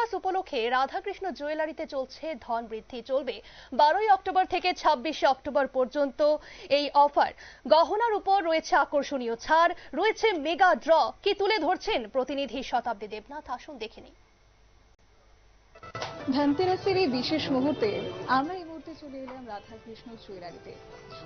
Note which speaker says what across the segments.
Speaker 1: ধনতেরাস উপলক্ষে রাধাকৃষ্ণ জুয়েলারিতে চলছে ধন বৃদ্ধি। চলবে 12ই অক্টোবর থেকে 26শে অক্টোবর পর্যন্ত এই অফার। গহনার উপর রয়েছে আকর্ষণীয় ছাড়, রয়েছে মেগা ড্র। কি তুলে ধরছেন প্রতিনিধি শতাব্দী দেবনাথ, আসুন দেখে নিই।
Speaker 2: ধনতেরাসের এই বিশেষ মুহূর্তে আমরা এই মুহূর্তে চলে এলাম রাধাকৃষ্ণ জুয়েলারিতে।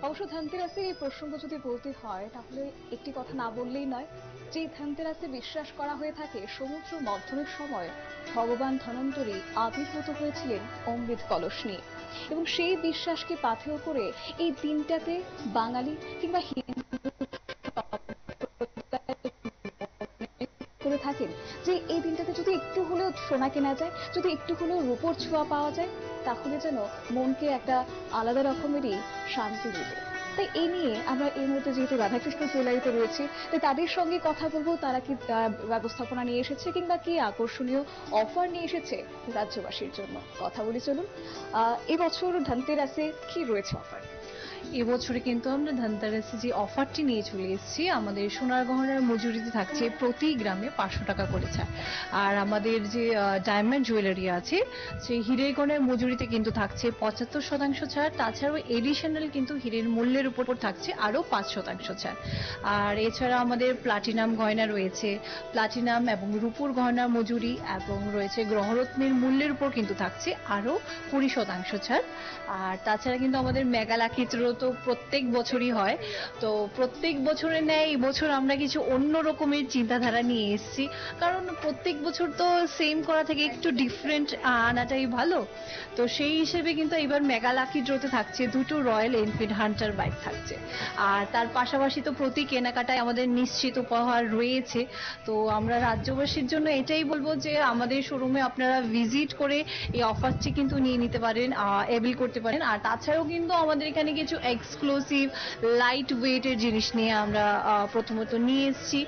Speaker 2: অবশ্য ধনতেরাসের এই প্রসঙ্গ যদি বলতে হয় তাহলে একটি কথা না বললেই নয়, যে ধনতেরাসে বিশ্বাস করা হয়ে থাকে সমুদ্র মন্থনের সময় ভগবান ধনন্তরী আবির্ভূত হয়েছিলেন অমৃত কলস নিয়ে, এবং সেই বিশ্বাসকে পাথেয় করে এই দিনটাতে বাঙালি কিংবা করে থাকেন যে এই দিনটাতে যদি একটু হলেও সোনা কেনা যায়, যদি একটু হলেও রূপোর ছোঁয়া পাওয়া যায়, তাহলে যেন মনকে একটা আলাদা রকমেরই শান্তি দিবে। তাই এই নিয়ে আমরা এই মুহূর্তে যেহেতু রাধাকৃষ্ণ জুয়েলারিতে রয়েছি, তাই তাদের সঙ্গে কথা বলবো, তারা কি ব্যবস্থাপনা নিয়ে এসেছে কিংবা কি আকর্ষণীয় অফার নিয়ে এসেছে রাজ্যবাসীর জন্য। কথা বলি চলুন। এবছর ধনতেরাসে কি রয়েছে অফার?
Speaker 3: এবছরে কিন্তু আমরা ধনতেরাসে যে অফারটি নিয়ে চলে এসেছি, আমাদের সোনার গহনার মজুরিতে থাকছে প্রতি গ্রামে 500 টাকা করে ছাড়। আর আমাদের যে ডায়মন্ড জুয়েলারি আছে সেই হীরের গহনার মজুরিতে কিন্তু থাকছে 75% ছাড়। তাছাড়াও এডিশনাল কিন্তু হীরের মূল্যের উপর থাকছে আরো 5% ছাড়। আর এছাড়া আমাদের প্লাটিনাম গয়না রয়েছে, প্লাটিনাম এবং রূপোর গহনার মজুরি এবং রয়েছে গ্রহরত্নের মূল্যের উপর কিন্তু থাকছে আরো 20% ছাড়। আর তাছাড়া কিন্তু আমাদের মেগা লাকি ড্র তো প্রত্যেক বছরই হয়, তো প্রত্যেক বছরের ন্যায় এই বছর আমরা কিছু অন্য রকমের চিন্তাধারা নিয়ে এসেছি, কারণ প্রত্যেক বছর তো সেম করা থেকে একটু ডিফারেন্ট আনাটাই ভালো। তো সেই হিসেবে কিন্তু এবার মেগা লাকি ড্রতে থাকছে 2টো রয়্যাল এনফিল্ড হান্টার বাইক থাকছে। আর তার পাশাপাশি তো প্রতি কেনাকাটায় আমাদের নিশ্চিত উপহার রয়েছে। তো আমরা রাজ্যবাসীর জন্য এটাই বলবো যে আমাদের শোরুমে আপনারা ভিজিট করে এই অফারটি কিন্তু নিয়ে নিতে পারেন, এভেল করতে পারেন। আর তাছাড়াও কিন্তু আমাদের এখানে কিছু এক্সক্লুসিভ লাইট ওয়েটের জিনিস নিয়ে আমরা প্রথমত নিয়ে এসেছি।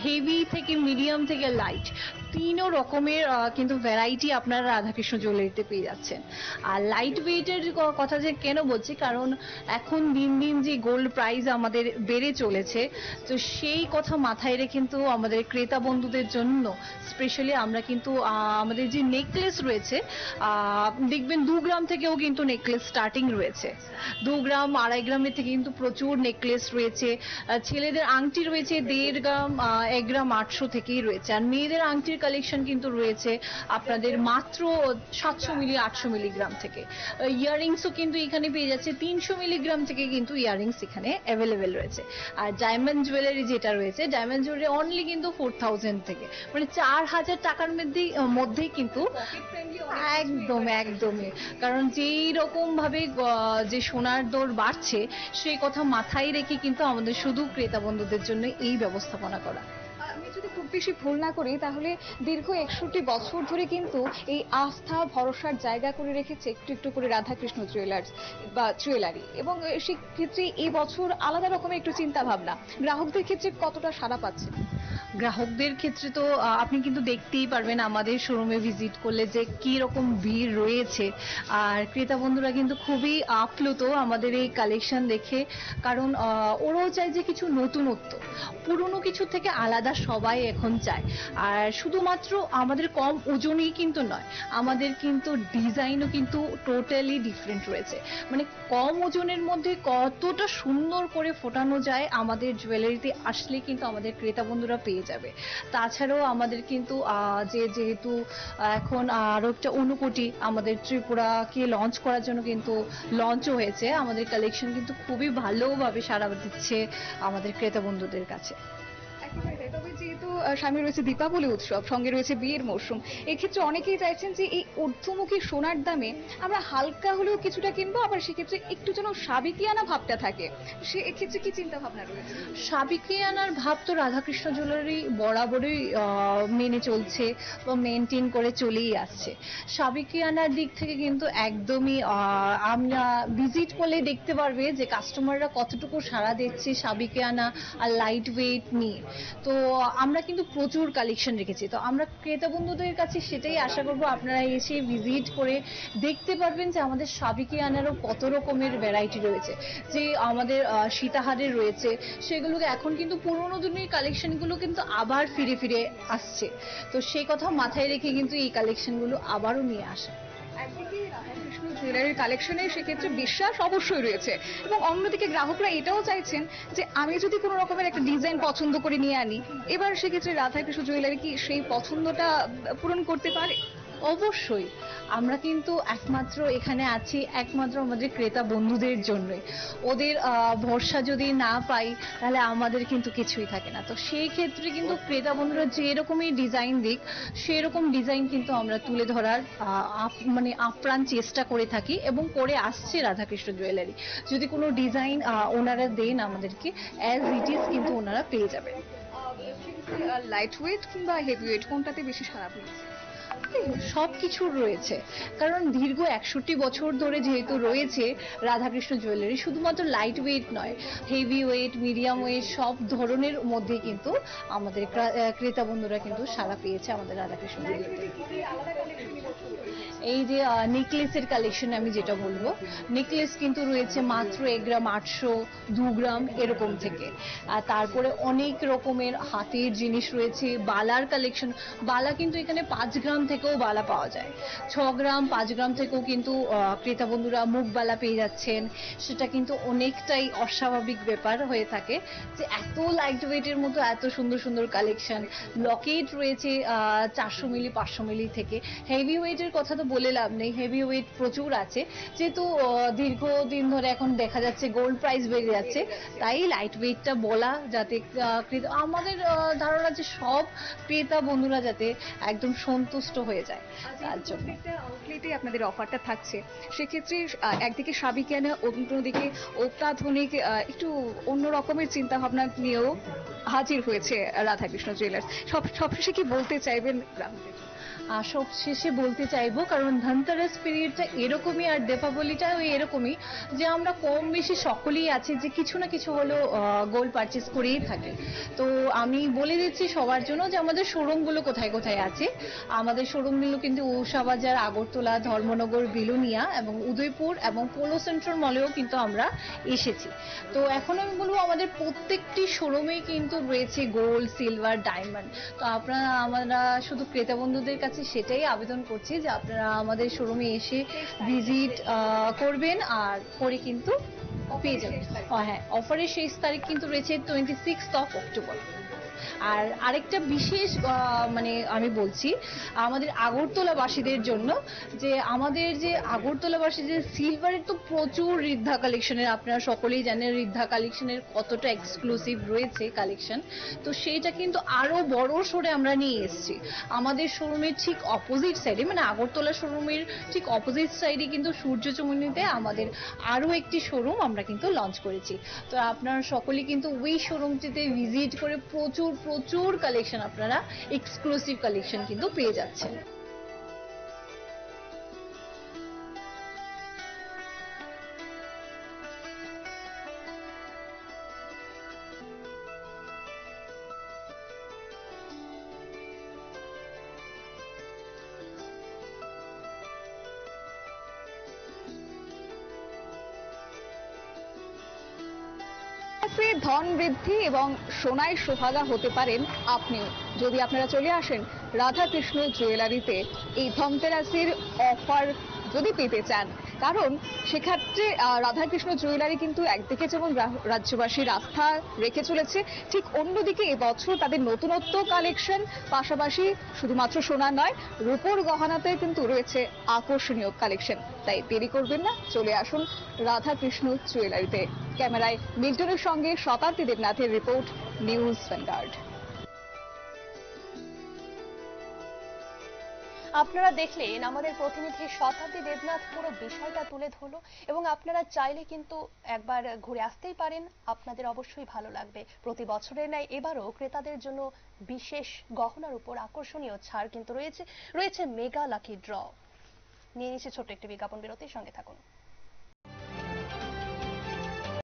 Speaker 3: হেভি থেকে মিডিয়াম থেকে লাইট তিনও রকমের কিন্তু ভ্যারাইটি আপনারা রাধাকৃষ্ণ জুয়েলারিতে পেয়ে যাচ্ছেন। আর লাইট ওয়েটের কথা যে কেন বলছি, কারণ এখন দিন দিন যে গোল্ড প্রাইস আমাদের বেড়ে চলেছে, তো সেই কথা মাথায় রেখে কিন্তু আমাদের ক্রেতা বন্ধুদের জন্য স্পেশালি আমরা কিন্তু আমাদের যে নেকলেস রয়েছে, দেখবেন 2 গ্রাম থেকেও কিন্তু নেকলেস স্টার্টিং রয়েছে। 2 গ্রাম 2.5 গ্রামের থেকে কিন্তু প্রচুর নেকলেস রয়েছে। ছেলেদের আংটি রয়েছে 1.5 গ্রাম 1 গ্রাম 800 থেকেই রয়েছে। আর মেয়েদের আংটির কালেকশন কিন্তু রয়েছে আপনাদের মাত্র 700 মিলি 800 মিলিগ্রাম থেকে। ইয়াররিংসও কিন্তু এখানে পেয়ে যাচ্ছে 300 মিলিগ্রাম থেকে কিন্তু ইয়াররিংস এখানে অ্যাভেলেবেল রয়েছে। আর ডায়মন্ড জুয়েলারি যেটা রয়েছে, ডায়মন্ড জুয়েলারি অনলি কিন্তু 4000 থেকে, মানে 4000 টাকার মধ্যেই কিন্তু একদমই। কারণ যেই রকম ভাবে যে সোনার দর বাড়ছে সেই কথা মাথায় রেখে কিন্তু আমাদের শুধু ক্রেতা বন্ধুদের জন্য এই ব্যবস্থাপনা করা।
Speaker 2: আমি যদি খুব বেশি ভুল না করি তাহলে দীর্ঘ 61 বছর ধরে কিন্তু এই আস্থা ভরসার জায়গা করে রেখেছে একটু একটু করে রাধাকৃষ্ণ জুয়েলার্স বা জুয়েলারি, এবং সেক্ষেত্রে এই বছর আলাদা রকমের একটু চিন্তা ভাবনা। গ্রাহকদের ক্ষেত্রে কতটা সাড়া পাচ্ছে?
Speaker 3: গ্রাহকদের ক্ষেত্রে তো আপনি কিন্তু দেখতেই পারবেন আমাদের শোরুমে ভিজিট করলে যে কি রকম ভিড় রয়েছে। আর ক্রেতা বন্ধুরা কিন্তু খুবই আপ্লুত আমাদের এই কালেকশন দেখে, কারণ ওরাও চায় যে কিছু নতুনত্ব, পুরনো কিছু থেকে আলাদা সবাই এখন চায়। আর শুধুমাত্র আমাদের কম ওজনেই কিন্তু নয়, আমাদের কিন্তু ডিজাইনও কিন্তু টোটালি ডিফারেন্ট রয়েছে। মানে কম ওজনের মধ্যে কতটা সুন্দর করে ফোটানো যায় আমাদের জুয়েলারিতে আসলে কিন্তু আমাদের ক্রেতা বন্ধুরা পেয়ে যাবে। তাছাড়াও আমাদের কিন্তু যেহেতু এখন আরো একটা অনুকোটি আমাদের ত্রিপুরাকে লঞ্চ করার জন্য কিন্তু লঞ্চও হয়েছে, আমাদের কালেকশন কিন্তু খুবই ভালোভাবে সাড়া দিচ্ছে আমাদের ক্রেতা বন্ধুদের কাছে।
Speaker 2: তবে যেহেতু সামনে রয়েছে দীপাবলি উৎসব, সঙ্গে রয়েছে বিয়ের মরশুম, এক্ষেত্রে অনেকেই চাইছেন যে এই ঊর্ধ্বমুখী সোনার দামে আমরা হালকা হলেও কিছুটা কিনবো, আবার সেক্ষেত্রে একটু যেন সাবেকিয়ানা ভাবটা থাকে। সে এক্ষেত্রে কি চিন্তা ভাবনা রয়েছে?
Speaker 3: সাবেকিয়ানার ভাব তো রাধাকৃষ্ণ জুয়েলারি বরাবরই মেনে চলছে বা মেনটেন করে চলেই আসছে। সাবেকিয়ানার দিক থেকে কিন্তু একদমই আমরা ভিজিট করলে দেখতে পারবে যে কাস্টমাররা কতটুকু সাড়া দিচ্ছে সাবেকিয়ানা আর লাইট ওয়েট নিয়ে। তো আমরা কিন্তু প্রচুর কালেকশন রেখেছি। তো আমরা ক্রেতা বন্ধুদের কাছে সেটাই আশা করবো আপনারা এসে ভিজিট করে দেখতে পারবেন যে আমাদের সাবেকিয়ানারও কত রকমের ভ্যারাইটি রয়েছে, যে আমাদের সীতাহারের রয়েছে, সেগুলোকে এখন কিন্তু পুরোনো দিনের কালেকশনগুলো কিন্তু আবার ফিরে ফিরে আসছে। তো সেই কথা মাথায় রেখে কিন্তু এই কালেকশনগুলো আবারও নিয়ে আসা।
Speaker 2: একদিকে রাধাকৃষ্ণ জুয়েলারির কালেকশনে সেক্ষেত্রে বিশ্বাস অবশ্যই রয়েছে, এবং অন্যদিকে গ্রাহকরা এটাও চাইছেন যে আমি যদি কোনো রকমের একটা ডিজাইন পছন্দ করে নিয়ে আনি, এবার সেক্ষেত্রে রাধাকৃষ্ণ জুয়েলারি কি সেই পছন্দটা পূরণ করতে পারে?
Speaker 3: অবশ্যই আমরা কিন্তু একমাত্র এখানে আছি একমাত্র আমাদের ক্রেতা বন্ধুদের জন্য। ওদের ভরসা যদি না পাই তাহলে আমাদের কিন্তু কিছুই থাকে না। তো সেই ক্ষেত্রে কিন্তু ক্রেতা বন্ধুরা যে রকমই ডিজাইন দিক সেরকম ডিজাইন কিন্তু আমরা তুলে ধরার মানে আপ্রাণ চেষ্টা করে থাকি এবং করে আসছে রাধাকৃষ্ণ জুয়েলারি। যদি কোনো ডিজাইন ওনারা দেন আমাদেরকে, অ্যাজ ইট ইজ কিন্তু ওনারা পেয়ে যাবেন।
Speaker 2: লাইট ওয়েট কিংবা হেভি ওয়েট কোনটাতে বেশি সারা পেয়েছে?
Speaker 3: সবকিছুর রয়েছে, কারণ দীর্ঘ 61 বছর ধরে যেহেতু রয়েছে রাধাকৃষ্ণ জুয়েলারি, শুধুমাত্র লাইট ওয়েট নয়, হেভি ওয়েট, মিডিয়াম ওয়েট সব ধরনের মধ্যে কিন্তু আমাদের ক্রেতা বন্ধুরা কিন্তু সাড়া পেয়েছে আমাদের রাধাকৃষ্ণ জুয়েলারি। এই যে নেকলেসের কালেকশন আমি যেটা বলবো, নেকলেস কিন্তু রয়েছে মাত্র 1 গ্রাম 800, 2 গ্রাম এরকম থেকে। আর তারপরে অনেক রকমের হাতের জিনিস রয়েছে, বালার কালেকশন, বালা কিন্তু এখানে 5 গ্রাম থেকেও বালা পাওয়া যায়, 6 গ্রাম 5 গ্রাম থেকেও কিন্তু ক্রেতা বন্ধুরা মুখ বালা পেয়ে যাচ্ছেন। সেটা কিন্তু অনেকটাই অস্বাভাবিক ব্যাপার হয়ে থাকে যে এত লাইট ওয়েটের মতো এত সুন্দর সুন্দর কালেকশন। লকেট রয়েছে 400 মিলি 500 মিলি থেকে। হেভি ওয়েটের কথা তো বলে লাভ নেই, হেভি ওয়েট প্রচুর আছে, যেহেতু দীর্ঘদিন ধরে এখন দেখা যাচ্ছে গোল্ড প্রাইস বেড়ে যাচ্ছে, তাই লাইট ওয়েটটা বলা, যাতে আমাদের ধারণা যে সব ক্রেতা বন্ধুরা যাতে একদম সন্তুষ্ট হয়ে যায় তার জন্য।
Speaker 2: আউটলেটে আপনাদের অফারটা থাকছে, সেক্ষেত্রে একদিকে সাবেকিয়ানা, অন্যদিকে অত্যাধুনিক একটু অন্য রকমের চিন্তা ভাবনা নিয়েও হাজির হয়েছে রাধাকৃষ্ণ জুয়েলার্স। সবশেষে কি বলতে চাইবেন গ্রাহকদের?
Speaker 3: সব শেষে বলতে চাইবো, কারণ ধনতেরাস পিরিয়ডটা এরকমই আর দীপাবলিটাও এরকমই, যে আমরা কম বেশি সকলেই আছি যে কিছু না কিছু হলো গোল্ড পারচেস করেই থাকি। তো আমি বলে দিচ্ছি সবার জন্য যে আমাদের শোরুমগুলো কোথায় কোথায় আছে। আমাদের শোরুমগুলো কিন্তু উষা বাজার, আগরতলা, ধর্মনগর, বিলোনিয়া এবং উদয়পুর এবং পোলো সেন্ট্রাল মলেও কিন্তু আমরা এসেছি। তো এখন আমি বলবো আমাদের প্রত্যেকটি শোরুমেই কিন্তু রয়েছে গোল্ড, সিলভার, ডায়মন্ড। তো আমরা শুধু ক্রেতা বন্ধুদের কাছে সেটাই আবেদন করছি যে আপনারা আমাদের শোরুমে এসে ভিজিট করবেন আর করে কিন্তু পেয়ে যাবেন। হ্যাঁ, অফারের শেষ তারিখ কিন্তু রয়েছে 26 অক্টোবর। আর আরেকটা বিশেষ মানে আমি বলছি আমাদের আগরতলাবাসীদের জন্য, যে আমাদের যে আগরতলাবাসী যে সিলভারের তো প্রচুর ঋদ্ধা কালেকশনের, আপনারা সকলেই জানেন ঋদ্ধা কালেকশনের কতটা এক্সক্লুসিভ রয়েছে কালেকশন। তো সেইটা কিন্তু আরো বড় সরে আমরা নিয়ে এসেছি আমাদের শোরুমের ঠিক অপোজিট সাইডে, মানে আগরতলা শোরুমের ঠিক অপোজিট সাইডে কিন্তু সূর্যচমনিতে আমাদের আরো একটি শোরুম আমরা কিন্তু লঞ্চ করেছি। তো আপনারা সকলেই কিন্তু ওই শোরুমটিতে ভিজিট করে প্রচুর প্রচুর কালেকশন, আপনারা এক্সক্লুসিভ কালেকশন কিন্তু পেয়ে যাচ্ছেন।
Speaker 2: ধন বৃদ্ধি এবং সোনায় সোহাগা হতে পারেন আপনিও, যদি আপনারা চলে আসেন রাধাকৃষ্ণ জুয়েলারিতে এই ধনতেরাসের অফার যদি পেতে চান। কারণ সেক্ষেত্রে রাধাকৃষ্ণ জুয়েলারি কিন্তু একদিকে যেমন রাজ্যবাসীর আস্থা রেখে চলেছে, ঠিক অন্যদিকে এবছর তাদের নতুনত্ব কালেকশন, পাশাপাশি শুধুমাত্র সোনা নয়, রূপোর গহনাতে কিন্তু রয়েছে আকর্ষণীয় কালেকশন। তাই দেরি করবেন না, চলে আসুন রাধাকৃষ্ণ জুয়েলারিতে। ক্যামেরায় মিল্টনের সঙ্গে শতাব্দী দেবনাথের রিপোর্ট, নিউজ ভ্যানগার্ড।
Speaker 1: আপনারা দেখলেন আমাদের প্রতিনিধি শতাব্দী দেবনাথ পুরো বিষয়টা তুলে ধরলো, এবং আপনারা চাইলে কিন্তু একবার ঘুরে আসতেই পারেন, আপনাদের অবশ্যই ভালো লাগবে। প্রতি বছরের ন্যায় এবারও ক্রেতাদের জন্য বিশেষ গহনার উপর আকর্ষণীয় ছাড় কিন্তু রয়েছে মেগা লাকি ড্র। নিয়ে নিচ্ছে ছোট্ট একটি বিজ্ঞাপন বিরতির, সঙ্গে থাকুন।